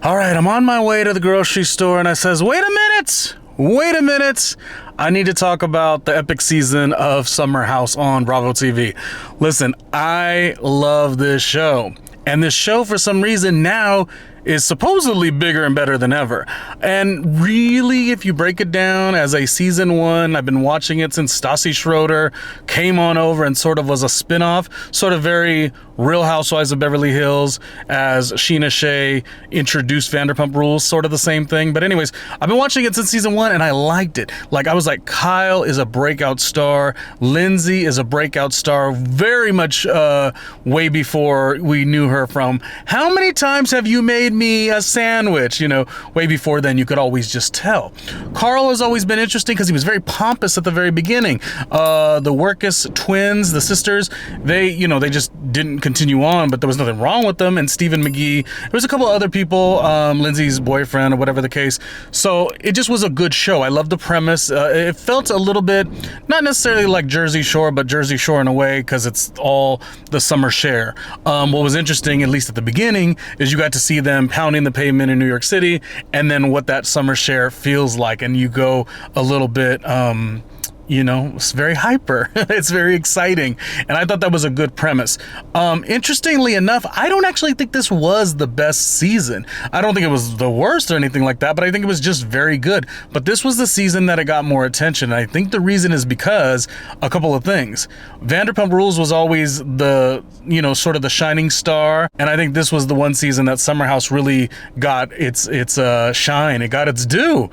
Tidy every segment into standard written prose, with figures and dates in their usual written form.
All right, I'm on my way to the grocery store and I says, wait a minute. I need to talk about the epic season of Summer House on Bravo TV. Listen, I love this show. And this show, for some reason, now is supposedly bigger and better than ever. And really, if you break it down as a season one, I've been watching it since Stassi Schroeder came on over and sort of was a spinoff, sort of very Real Housewives of Beverly Hills as Sheena Shea introduced Vanderpump Rules, sort of the same thing. But anyways, I've been watching it since season one and I liked it. Like, I was like, Kyle is a breakout star. Lindsay is a breakout star, very much way before we knew her from How Many Times Have You Made Me a Sandwich? You know, way before then, you could always just tell. Carl has always been interesting because he was very pompous at the very beginning. The Workus twins, the sisters, they just didn't continue on, but there was nothing wrong with them. And Stephen McGee, there was a couple other people, Lindsay's boyfriend or whatever the case. So it just was a good show. I loved the premise. It felt a little bit, not necessarily like Jersey Shore, but Jersey Shore in a way, because it's all the summer share. What was interesting, at least at the beginning, is you got to see them pounding the pavement in New York City, and then what that summer share feels like. And you go a little bit, it's very hyper. It's very exciting. And I thought that was a good premise. Interestingly enough, I don't actually think this was the best season. I don't think it was the worst or anything like that, but I think it was just very good. But this was the season that it got more attention. And I think the reason is because a couple of things. Vanderpump Rules was always the, sort of the shining star. And I think this was the one season that Summer House really got its shine. It got its due,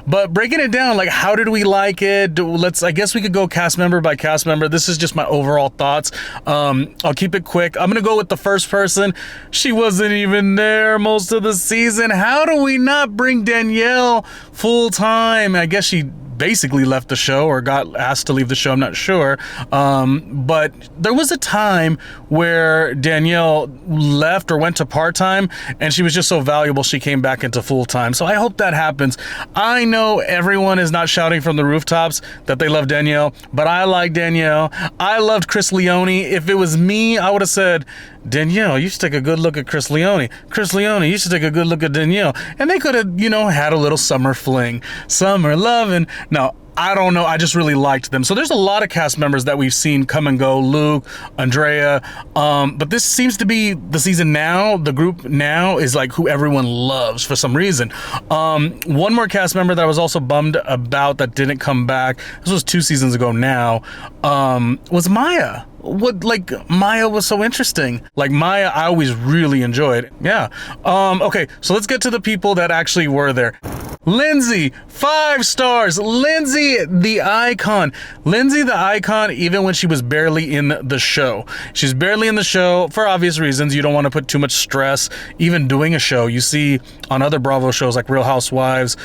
But breaking it down, like, how did we like it? I guess we could go cast member by cast member. This is just my overall thoughts. I'll keep it quick. I'm gonna go with the first person. She wasn't even there most of the season. How do we not bring Danielle full time? I guess she basically left the show or got asked to leave the show. I'm not sure. But there was a time where Danielle left or went to part-time and she was just so valuable she came back into full-time. So I hope that happens. I know everyone is not shouting from the rooftops that they love Danielle, but I like Danielle. I loved Chris Leone. If it was me, I would have said, Danielle, you should take a good look at Chris Leone. Chris Leone, you should take a good look at Danielle. And they could have, had a little summer fling. Summer loving. No, I don't know. I just really liked them. So there's a lot of cast members that we've seen come and go. Luke, Andrea. But this seems to be the season now. The group now is like who everyone loves for some reason. One more cast member that I was also bummed about that didn't come back, this was 2 seasons ago now, was Maya. Maya was so interesting. Like, Maya, I always really enjoyed. Yeah. Okay, so let's get to the people that actually were there. Lindsay, 5 stars. Lindsay, the icon. Lindsay, the icon, even when she was barely in the show. She's barely in the show for obvious reasons. You don't want to put too much stress, even doing a show. You see on other Bravo shows like Real Housewives,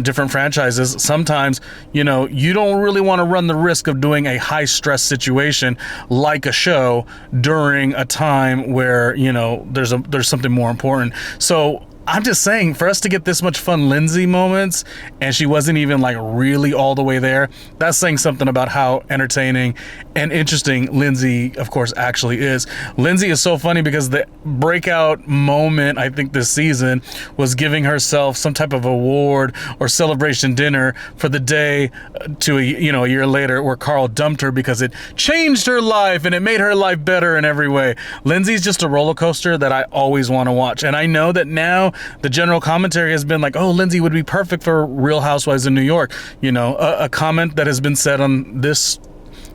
different franchises, sometimes, you don't really want to run the risk of doing a high stress situation like a show during a time where, there's something more important. So I'm just saying, for us to get this much fun Lindsay moments, and she wasn't even like really all the way there, that's saying something about how entertaining and interesting Lindsay, of course, actually is. Lindsay is so funny because the breakout moment, I think, this season was giving herself some type of award or celebration dinner for the day to a year later where Carl dumped her because it changed her life and it made her life better in every way. Lindsay's just a roller coaster that I always want to watch. And I know that now the general commentary has been like, oh, Lindsay would be perfect for Real Housewives in New York. A comment that has been said on this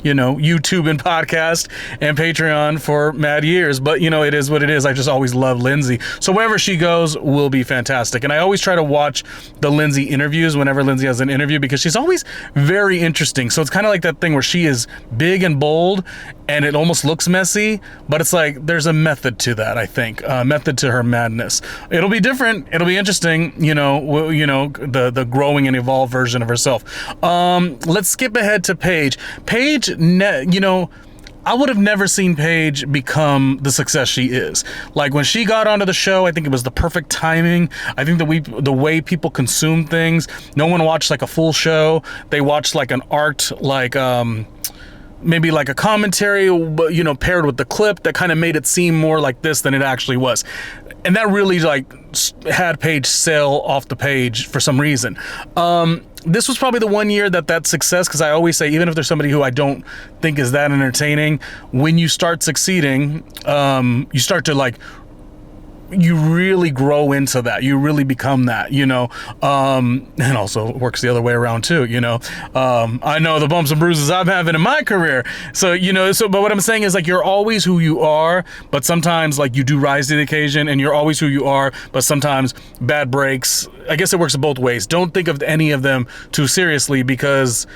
YouTube and podcast and Patreon for mad years, but it is what it is. I just always love Lindsay. So wherever she goes will be fantastic. And I always try to watch the Lindsay interviews whenever Lindsay has an interview because she's always very interesting. So it's kind of like that thing where she is big and bold and it almost looks messy, but it's like there's a method to that, I think, method to her madness. It'll be different. It'll be interesting, the growing and evolved version of herself. Let's skip ahead to Paige. Paige, I would have never seen Paige become the success she is. Like, when she got onto the show, I think it was the perfect timing. I think the way people consume things, no one watched like a full show. They watched like an arced, like, maybe like a commentary, paired with the clip that kind of made it seem more like this than it actually was. and that really like had Paige sail off the page for some reason. This was probably the one year that success, because I always say, even if there's somebody who I don't think is that entertaining, when you start succeeding, you start to like, you really grow into that. You really become that, you know, and also it works the other way around too, you know. I know the bumps and bruises I'm having in my career. So, you know, but what I'm saying is like, you're always who you are, but sometimes like you do rise to the occasion, and you're always who you are, but sometimes bad breaks. I guess it works both ways. Don't think of any of them too seriously, because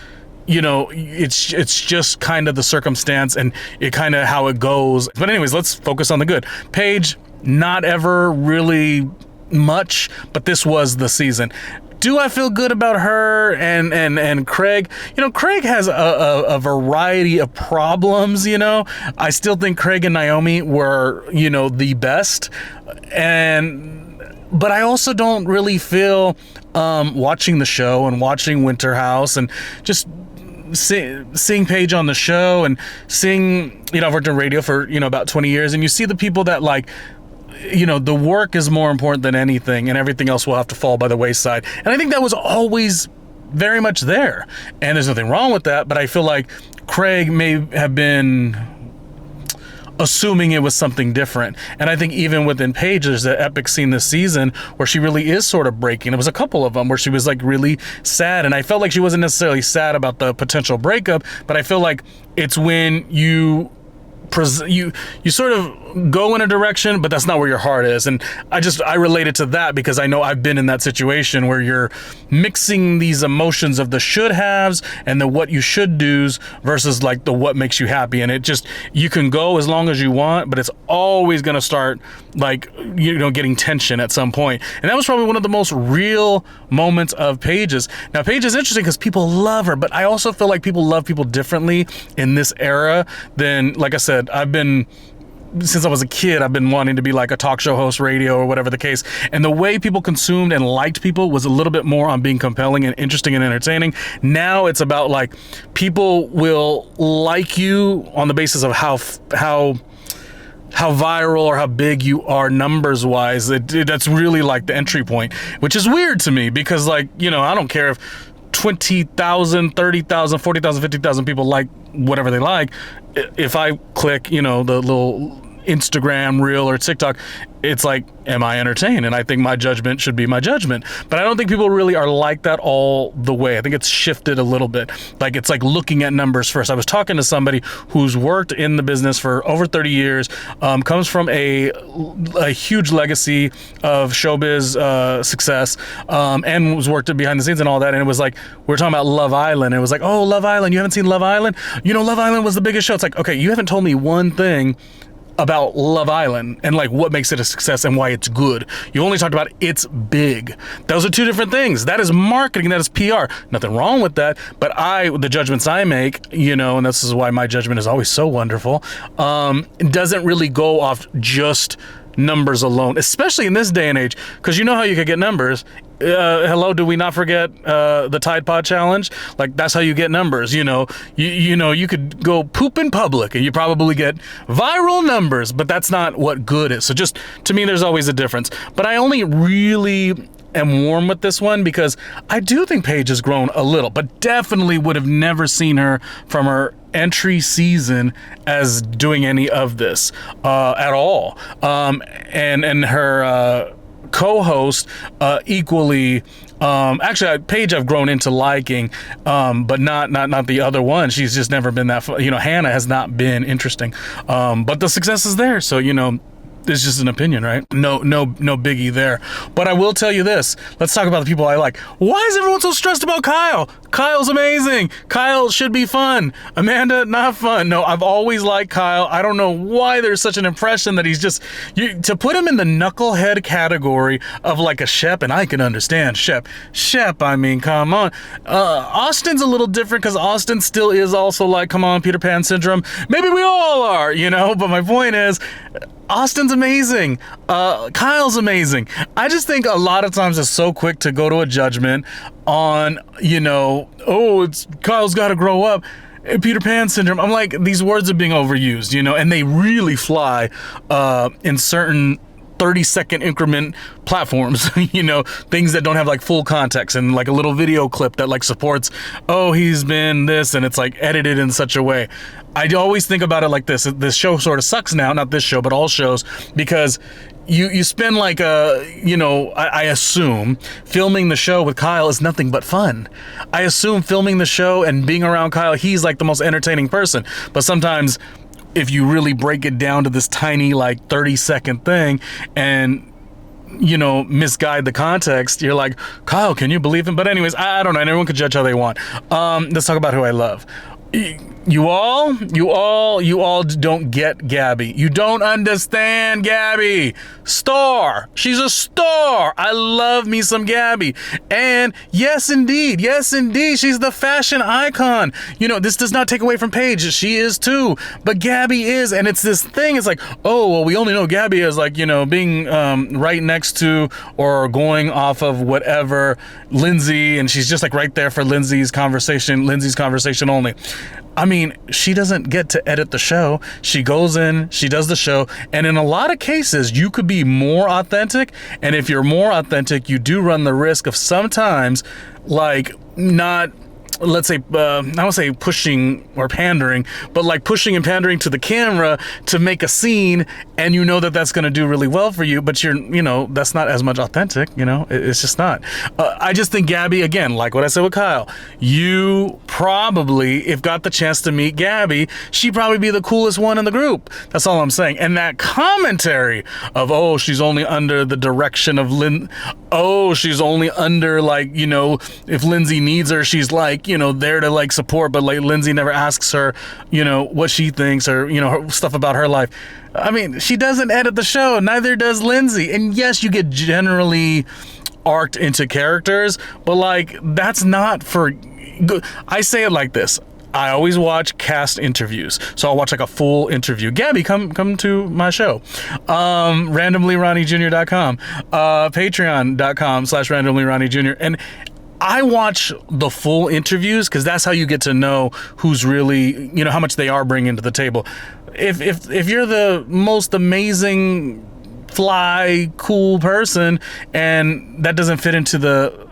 you know, it's just kind of the circumstance and it kind of how it goes. But anyways, let's focus on the good. Paige, not ever really much, but this was the season. Do I feel good about her and Craig? You know, Craig has a variety of problems, you know. I still think Craig and Naomi were, you know, the best. But I also don't really feel, watching the show and watching Winter House and just seeing Paige on the show and seeing, you know, I've worked in radio for, you know, about 20 years, and you see the people that like, you know, the work is more important than anything, and everything else will have to fall by the wayside. And I think that was always very much there, and there's nothing wrong with that, but I feel like Craig may have been assuming it was something different. And I think even within Paige, there's an epic scene this season where she really is sort of breaking. There was a couple of them where she was like really sad, and I felt like she wasn't necessarily sad about the potential breakup, but I feel like it's when you sort of go in a direction, but that's not where your heart is. And I related to that because I know I've been in that situation where you're mixing these emotions of the should haves and the what you should do's versus like the what makes you happy. And it just, you can go as long as you want, but it's always going to start like, you know, getting tension at some point. And that was probably one of the most real moments of Paige's. Now, Paige is interesting because people love her, but I also feel like people love people differently in this era than, like I said, since I was a kid, I've been wanting to be like a talk show host, radio, or whatever the case. And the way people consumed and liked people was a little bit more on being compelling and interesting and entertaining. Now it's about like, people will like you on the basis of how viral or how big you are numbers wise. That's really like the entry point, which is weird to me because, like, you know, I don't care if 20,000, 30,000, 40,000, 50,000 people like whatever they like. If I click, you know, the little Instagram reel or TikTok, it's like, am I entertained? And I think my judgment should be my judgment. But I don't think people really are like that all the way. I think it's shifted a little bit. Like, it's like looking at numbers first. I was talking to somebody who's worked in the business for over 30 years, comes from a huge legacy of showbiz success, and was worked behind the scenes and all that. And it was like, we were talking about Love Island. It was like, oh, Love Island, you haven't seen Love Island? You know, Love Island was the biggest show. It's like, okay, you haven't told me one thing about Love Island and like what makes it a success and why it's good. You only talked about it's big. Those are two different things. That is marketing, that is PR. Nothing wrong with that, but the judgments I make, you know, and this is why my judgment is always so wonderful, doesn't really go off just numbers alone, especially in this day and age, because you know how you could get numbers. Hello, do we not forget the Tide Pod challenge? Like, that's how you get numbers. You know, you could go poop in public and you probably get viral numbers, but that's not what good is. So just, to me, there's always a difference. But I only really am warm with this one because I do think Paige has grown a little, but definitely would have never seen her from her entry season as doing any of this at all. And her co-host equally, actually Paige I've grown into liking, but not the other one. She's just never been that fun. You know, Hannah has not been interesting, but the success is there, so you know, it's just an opinion, right? No biggie there. But I will tell you this. Let's talk about the people I like. Why is everyone so stressed about Kyle? Kyle's amazing. Kyle should be fun. Amanda, not fun. No, I've always liked Kyle. I don't know why there's such an impression that he's just... to put him in the knucklehead category of like a Shep, and I can understand Shep. Shep, I mean, come on. Austin's a little different because Austin still is also like, come on, Peter Pan syndrome. Maybe we all are, you know? But my point is... Austin's amazing. Kyle's amazing. I just think a lot of times it's so quick to go to a judgment on, you know, oh, Kyle's got to grow up. Peter Pan syndrome. I'm like, these words are being overused, you know, and they really fly in certain 30-second increment platforms, you know, things that don't have like full context, and like a little video clip that like supports, oh, he's been this, and it's like edited in such a way. I always think about it like this show sort of sucks now, not this show, but all shows, because you spend like I assume filming the show with Kyle is nothing but fun. I assume filming the show and being around Kyle, he's like the most entertaining person. But sometimes if you really break it down to this tiny like 30-second thing and, you know, misguide the context, you're like, Kyle, can you believe him? But anyways, I don't know. Everyone can judge how they want. Let's talk about who I love. You all don't get Gabby. You don't understand Gabby. Star. She's a star. I love me some Gabby. And yes, indeed, she's the fashion icon. You know, this does not take away from Paige. She is too. But Gabby is, and it's this thing. It's like, oh, well, we only know Gabby as like, you know, being right next to or going off of whatever Lindsay, and she's just like right there for Lindsay's conversation only. I mean, she doesn't get to edit the show. She goes in, she does the show, and in a lot of cases, you could be more authentic, and if you're more authentic, you do run the risk of sometimes, like, not, let's say, I don't say pushing or pandering, but like pushing and pandering to the camera to make a scene, and you know that that's going to do really well for you, but that's not as much authentic, it's just not. I just think Gabby, again, like what I said with Kyle, you probably, if got the chance to meet Gabby, she'd probably be the coolest one in the group. That's all I'm saying. And that commentary of, oh, she's only under the direction of she's only under, like, if Lindsay needs her, she's like, there to like support, but like Lindsay never asks her, what she thinks or, her stuff about her life. I mean, she doesn't edit the show, neither does Lindsay. And yes, you get generally arced into characters, but like, that's not for good. I say it like this. I always watch cast interviews. So I'll watch like a full interview. Gabby, come to my show. randomlyronniejr.com, patreon.com/randomlyronniejr. And I watch the full interviews because that's how you get to know who's really, how much they are bringing to the table. If you're the most amazing, fly, cool person and that doesn't fit into the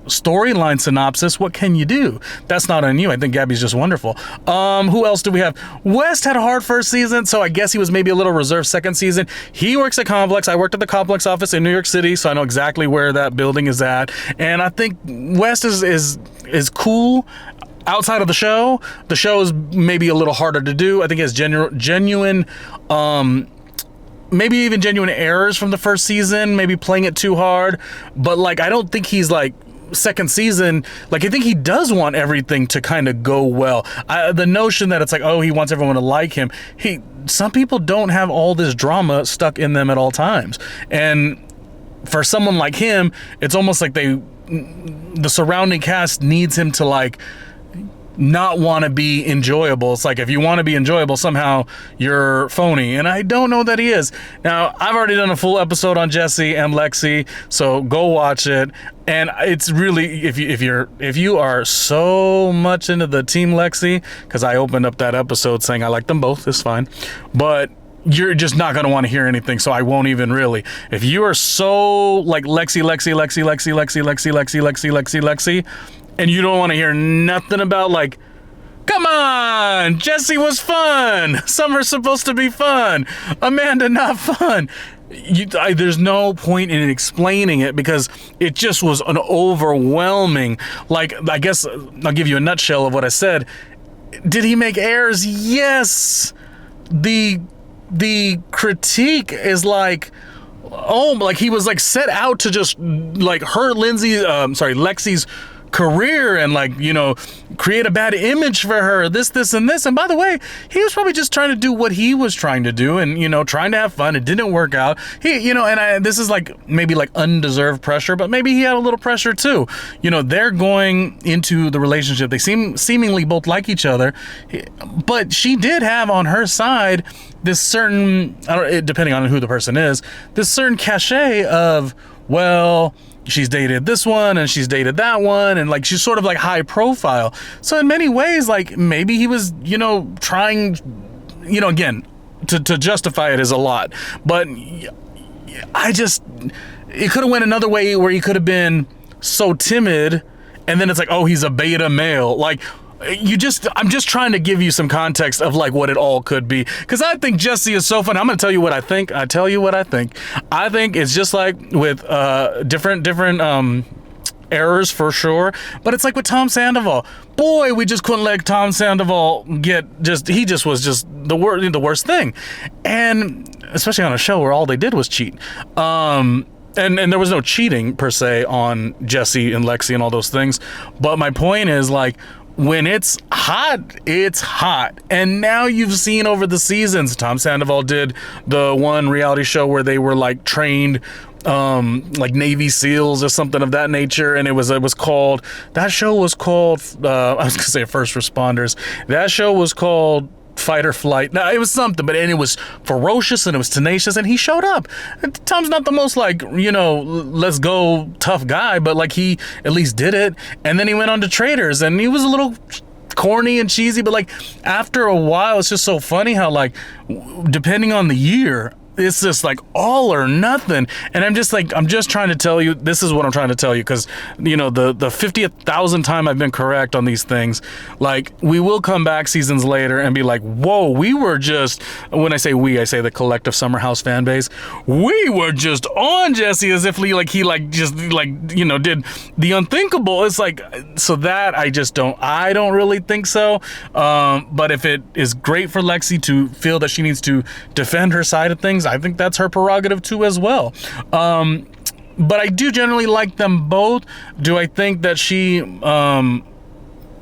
storyline synopsis, what can you do? That's not on you. I think Gabby's just wonderful. Who else do we have? West had a hard first season, so I guess he was maybe a little reserved second season. He works at Complex. I worked at the Complex office in New York City, so I know exactly where that building is at. And I think West is cool. Outside of the show is maybe a little harder to do. I think it has genuine maybe even genuine errors from the first season, maybe playing it too hard. But like, I don't think he's like second season, like I think he does want everything to kind of go well. The notion that it's like, oh, he wants everyone to like him. Some people don't have all this drama stuck in them at all times. And for someone like him, it's almost like the surrounding cast needs him to like not want to be enjoyable. It's like, if you want to be enjoyable, somehow you're phony, and I don't know that he is. Now, I've already done a full episode on Jesse and Lexi, so go watch it. And it's really, if you are so much into the team Lexi, because I opened up that episode saying I like them both, it's fine, but you're just not going to want to hear anything, so I won't even really. If you are so like Lexi, and you don't want to hear nothing about like, come on, Jesse was fun, Summer's supposed to be fun, Amanda not fun, there's no point in explaining it because it just was an overwhelming, like, I guess I'll give you a nutshell of what I said. Did he make errors? Yes. The critique is like, oh, like he was like set out to just like hurt Lexi's career and like, create a bad image for her, this and this. And by the way, he was probably just trying to do what he was trying to do and, trying to have fun. It didn't work out. This is like maybe like undeserved pressure, but maybe he had a little pressure too. They're going into the relationship. They seemingly both like each other, but she did have on her side this certain, depending on who the person is, this certain cachet of, well, she's dated this one and she's dated that one, and like she's sort of like high profile. So in many ways, like maybe he was, trying, again, to justify it is a lot, but it could have went another way where he could have been so timid, and then it's like, oh, he's a beta male. Like, I'm just trying to give you some context of like what it all could be, because I think Jesse is so fun. I'm gonna tell you what I think. I tell you what I think. I think it's just like with different errors for sure, but it's like with Tom Sandoval. Boy, we just couldn't let Tom Sandoval he just was just the worst thing, and especially on a show where all they did was cheat. And there was no cheating per se on Jesse and Lexi and all those things, but my point is, like, when it's hot, it's hot. And now you've seen over the seasons, Tom Sandoval did the one reality show where they were like trained like Navy SEALs or something of that nature, and it was called, that show was called I was gonna say First Responders. That show was called Fight or Flight. Now, it was something, but, and it was ferocious and it was tenacious, and he showed up. And Tom's not the most, like, let's go tough guy, but like he at least did it. And then he went on to Traders, and he was a little corny and cheesy, but like after a while, it's just so funny how, like, depending on the year, it's just like all or nothing. And I'm just trying to tell you, this is what I'm trying to tell you, because the 50,000th time I've been correct on these things. Like, we will come back seasons later and be like, whoa, we were just, when I say we, I say the collective Summer House fan base, we were just on Jesse as if he did the unthinkable. It's like, so that I don't really think so. But if it is great for Lexi to feel that she needs to defend her side of things, I think that's her prerogative too as well. But I do generally like them both. Do I think that she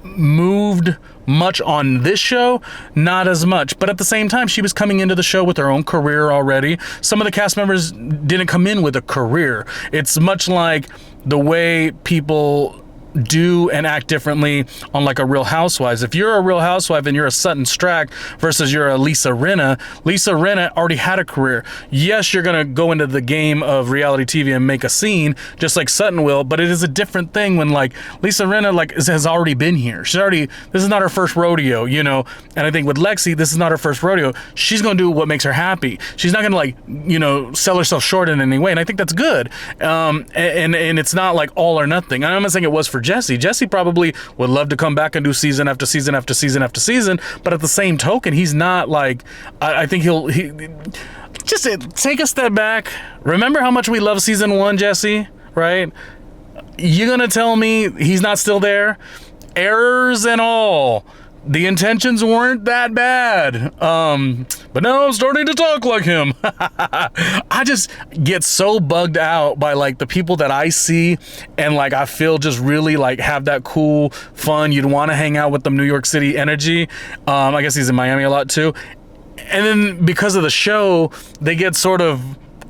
moved much on this show? Not as much. But at the same time, she was coming into the show with her own career already. Some of the cast members didn't come in with a career. It's much like the way people do and act differently on like a Real Housewives. If you're a Real Housewife and you're a Sutton Strack versus you're a Lisa Rinna already had a career. Yes, you're gonna go into the game of reality TV and make a scene just like Sutton will, but it is a different thing when like Lisa Rinna has already been here. This is not her first rodeo, and I think with Lexi, this is not her first rodeo. She's gonna do what makes her happy. She's not gonna sell herself short in any way, and I think that's good. And it's not like all or nothing. I'm not saying it was for Jesse. Jesse probably would love to come back and do season after season after season after season, but at the same token, he's not like, I think he just take a step back. Remember how much we love season 1, Jesse, right? You're gonna tell me he's not still there? Errors and all. The intentions weren't that bad. But now I'm starting to talk like him. I just get so bugged out by like the people that I see, and like I feel just really like have that cool, fun, you'd want to hang out with them New York City energy. I guess he's in Miami a lot too. And then because of the show, they get sort of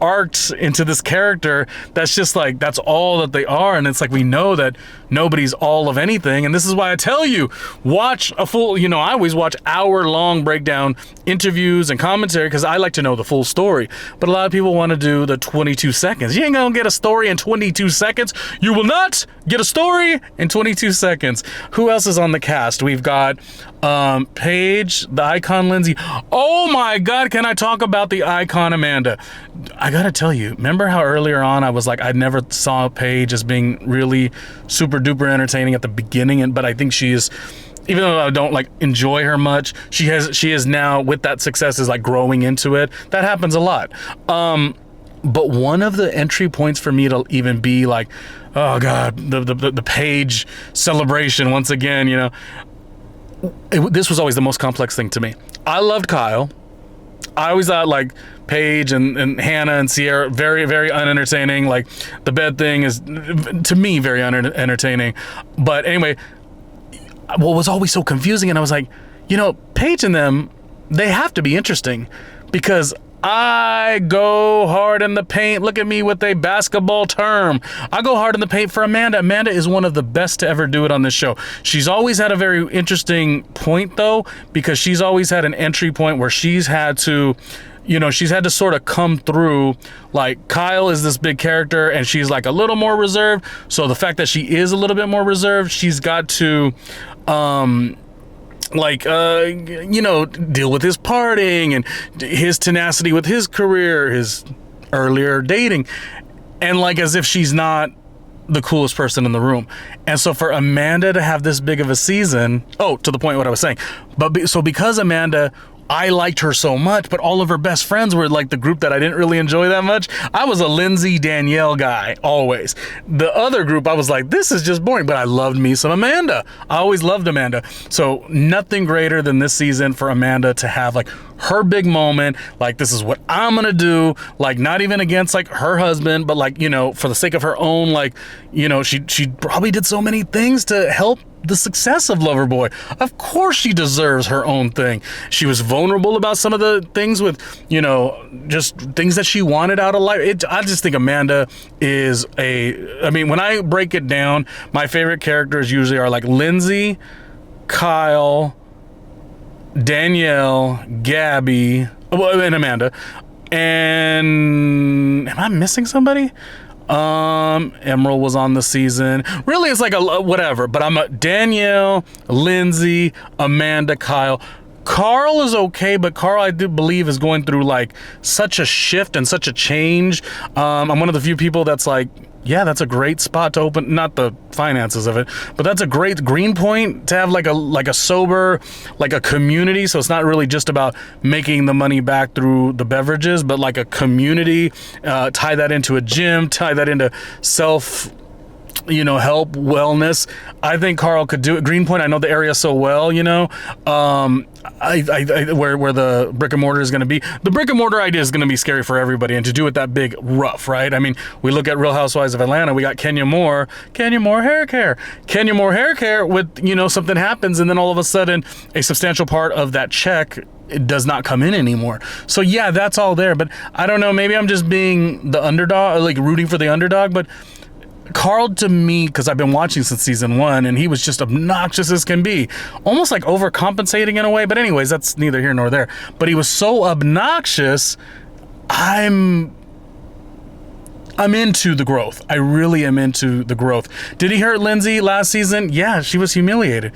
arcs into this character that's just like, that's all that they are. And it's like, we know that nobody's all of anything, and this is why I tell you, watch a full, I always watch hour-long breakdown interviews and commentary, because I like to know the full story. But a lot of people want to do the 22 seconds. You ain't gonna get a story in 22 seconds. You will not get a story in 22 seconds. Who else is on the cast? We've got Paige, the icon Lindsay. Oh my God, can I talk about the icon Amanda? I gotta tell you, remember how earlier on I was like, I never saw Paige as being really super duper entertaining at the beginning, but I think she is, even though I don't like enjoy her much, she is now, with that success, is like growing into it. That happens a lot. But one of the entry points for me to even be like, oh God, the Paige celebration once again, this was always the most complex thing to me. I loved Kyle. I always thought like Paige and Hannah and Sierra very, very unentertaining. Like the bed thing is, to me, very unentertaining. But anyway, what was always so confusing, and I was like, Paige and them, they have to be interesting, because I go hard in the paint. Look at me with a basketball term. I go hard in the paint for Amanda. Amanda is one of the best to ever do it on this show. She's always had a very interesting point, though, because she's always had an entry point where she's had to, she's had to sort of come through. Like, Kyle is this big character, and she's like a little more reserved. So the fact that she is a little bit more reserved, she's got to, deal with his partying and his tenacity with his career, his earlier dating, and like as if she's not the coolest person in the room. And so for Amanda to have this big of a season, to the point what I was saying, so because Amanda, I liked her so much, but all of her best friends were like the group that I didn't really enjoy that much. I was a Lindsay Danielle guy, always. The other group, I was like, this is just boring, but I loved me some Amanda. I always loved Amanda. So nothing greater than this season for Amanda to have like her big moment, like this is what I'm gonna do, like not even against like her husband, but like, for the sake of her own, like, she probably did so many things to help the success of Loverboy. Of course she deserves her own thing. She was vulnerable about some of the things with, just things that she wanted out of life. I just think Amanda is when I break it down, my favorite characters usually are like Lindsay, Kyle, Danielle, Gabby, and Amanda. And am I missing somebody? Emerald was on the season. Really, it's like a whatever, but I'm a Danielle, Lindsay, Amanda, Kyle. Carl is okay, but Carl, I do believe, is going through like such a shift and such a change. I'm one of the few people that's like, yeah, that's a great spot to open, not the finances of it, but that's a great green point to have like a sober, like a community. So it's not really just about making the money back through the beverages, but like a community, tie that into a gym, tie that into self, help, wellness. I think Carl could do it. Greenpoint, I know the area so well, where the brick and mortar is going to be. The brick and mortar idea is going to be scary for everybody, and to do it that big, rough, right? I mean, we look at Real Housewives of Atlanta, we got Kenya Moore hair care with, something happens, and then all of a sudden a substantial part of that check, it does not come in anymore. So yeah, that's all there, but I don't know, maybe I'm just being the underdog, like rooting for the underdog, but Carl, to me, because I've been watching since season 1, and he was just obnoxious as can be, almost like overcompensating in a way, but anyways, that's neither here nor there. But he was so obnoxious, I'm into the growth. I really am into the growth. Did he hurt Lindsay last season? Yeah, she was humiliated.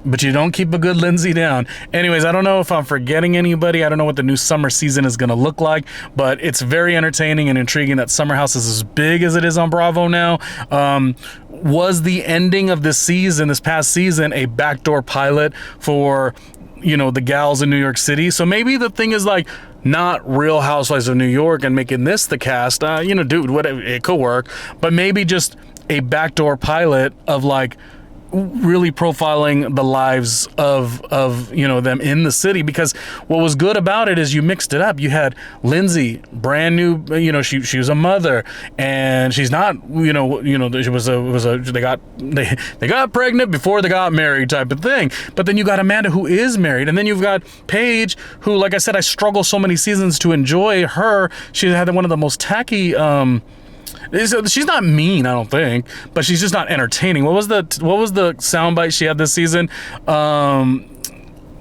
But you don't keep a good Lindsay down. Anyways, I don't know if I'm forgetting anybody. I don't know what the new summer season is going to look like, but it's very entertaining and intriguing that Summer House is as big as it is on Bravo now. Was the ending of this past season, a backdoor pilot for, the gals in New York City? So maybe the thing is like, not Real Housewives of New York and making this the cast, dude, whatever, it could work, but maybe just a backdoor pilot of like really profiling the lives of them in the city. Because what was good about it is you mixed it up. You had Lindsay, brand new, she was a mother, and she's not, she they got pregnant before they got married type of thing. But then you got Amanda, who is married, and then you've got Paige, who, like I said, I struggle so many seasons to enjoy her. She had one of the most tacky, she's not mean, I don't think, but she's just not entertaining. What was the soundbite she had this season? What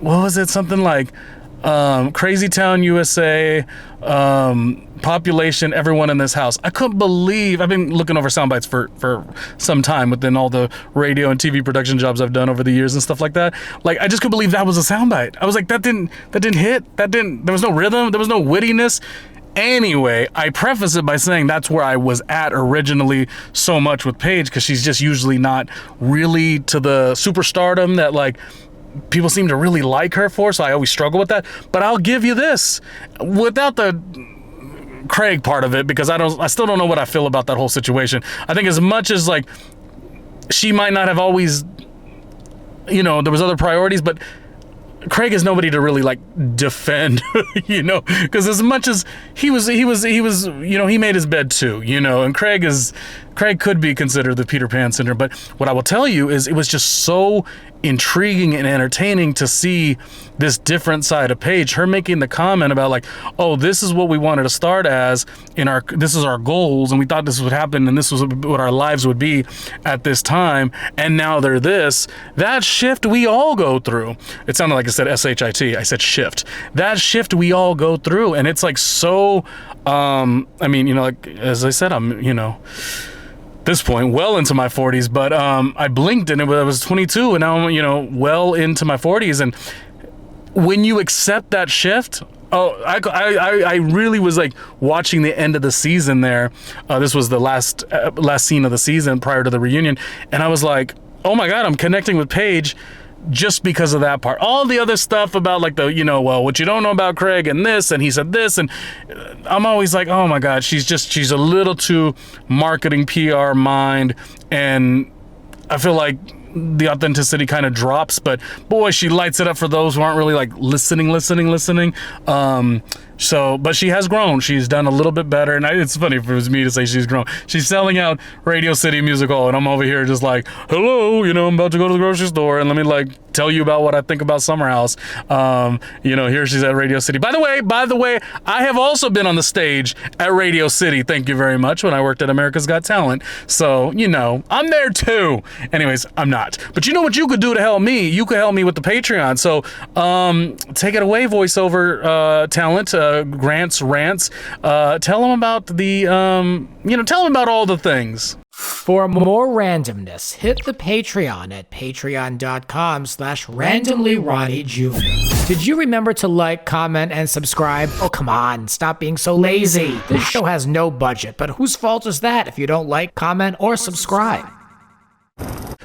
was it? Something like Crazy Town, USA, population, everyone in this house. I couldn't believe, I've been looking over soundbites for some time within all the radio and TV production jobs I've done over the years and stuff like that. Like, I just couldn't believe that was a soundbite. I was like, that didn't hit. There was no rhythm. There was no wittiness. Anyway, I preface it by saying that's where I was at originally so much with Paige, because she's just usually not really to the superstardom that like people seem to really like her for, so I always struggle with that. But I'll give you this, without the Craig part of it, because I still don't know what I feel about that whole situation. I think as much as like she might not have always, there was other priorities, but Craig is nobody to really like defend, because as much as he was, he made his bed too, and Craig could be considered the Peter Pan syndrome. But what I will tell you is it was just so intriguing and entertaining to see this different side of Paige, her making the comment about like, oh, this is what we wanted to start as this is our goals, and we thought this would happen, and this was what our lives would be at this time, and now they're this. That shift we all go through. It sounded like I said S-H-I-T. I said shift. That shift we all go through, and it's like so, like, as I said, I'm, this point well into my 40s, but I blinked and I was 22, and now I'm well into my 40s. And when you accept that shift, Oh, I really was like watching the end of the season there. This was the last scene of the season prior to the reunion, and I was like, oh my God, I'm connecting with Paige just because of that part. All the other stuff about like the, well, what you don't know about Craig and this, and he said this, and I'm always like, oh my God, she's a little too marketing PR mind, and I feel like the authenticity kind of drops, but boy, she lights it up for those who aren't really like listening. But she has grown. She's done a little bit better, and it's funny if it was me to say she's grown. She's selling out Radio City Music Hall, and I'm over here just like, hello, I'm about to go to the grocery store, and let me like tell you about what I think about Summer House. Here she's at Radio City. By the way, I have also been on the stage at Radio City. Thank you very much. When I worked at America's Got Talent, so I'm there too. Anyways, I'm not. But you know what you could do to help me? You could help me with the Patreon. So take it away, voiceover talent. Grant's rants. Tell them about the tell them about all the things. For more randomness, hit the Patreon at patreon.com/randomlyronniejr. Did you remember to like, comment, and subscribe? Oh, come on, stop being so lazy. This show has no budget, but whose fault is that if you don't like, comment, or subscribe?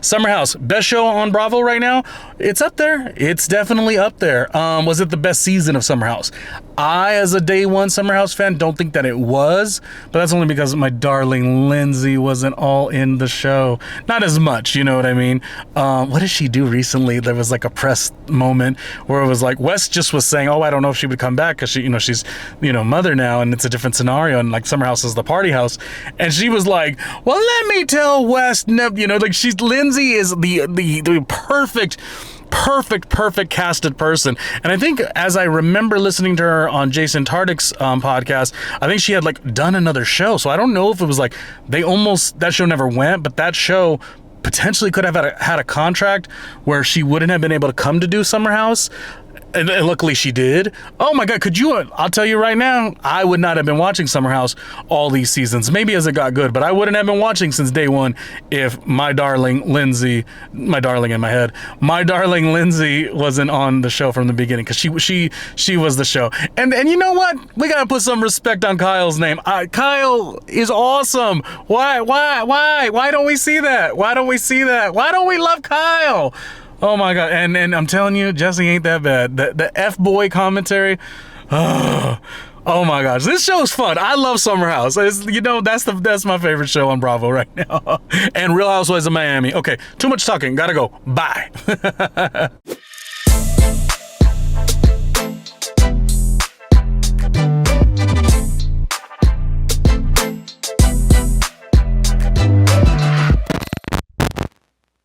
Summer House, best show on Bravo right now? It's up there. It's definitely up there. Was it the best season of Summer House? I, as a day one Summer House fan, don't think that it was, but that's only because my darling Lindsay wasn't all in the show. Not as much, you know what I mean? What did she do recently? There was like a press moment where it was like Wes just was saying, oh, I don't know if she would come back because she's mother now, and it's a different scenario, and like Summer House is the party house, and she was like, well, let me tell Wes, Lindsay is the perfect casted person. And I think, as I remember listening to her on Jason Tartick's podcast, I think she had like done another show. So I don't know if it was like that show never went, but that show potentially could have had a contract where she wouldn't have been able to come to do Summer House. And luckily she did. Oh my God, I'll tell you right now, I would not have been watching Summer House all these seasons. Maybe as it got good, but I wouldn't have been watching since day one if my darling Lindsay wasn't on the show from the beginning, because she was the show. And you know what? We gotta put some respect on Kyle's name. Kyle is awesome. Why don't we see that? Why don't we love Kyle? Oh my God, and I'm telling you, Jesse ain't that bad. The F-boy commentary, oh my gosh, this show is fun. I love Summer House. That's my favorite show on Bravo right now. And Real Housewives of Miami. Okay, too much talking, gotta go, bye.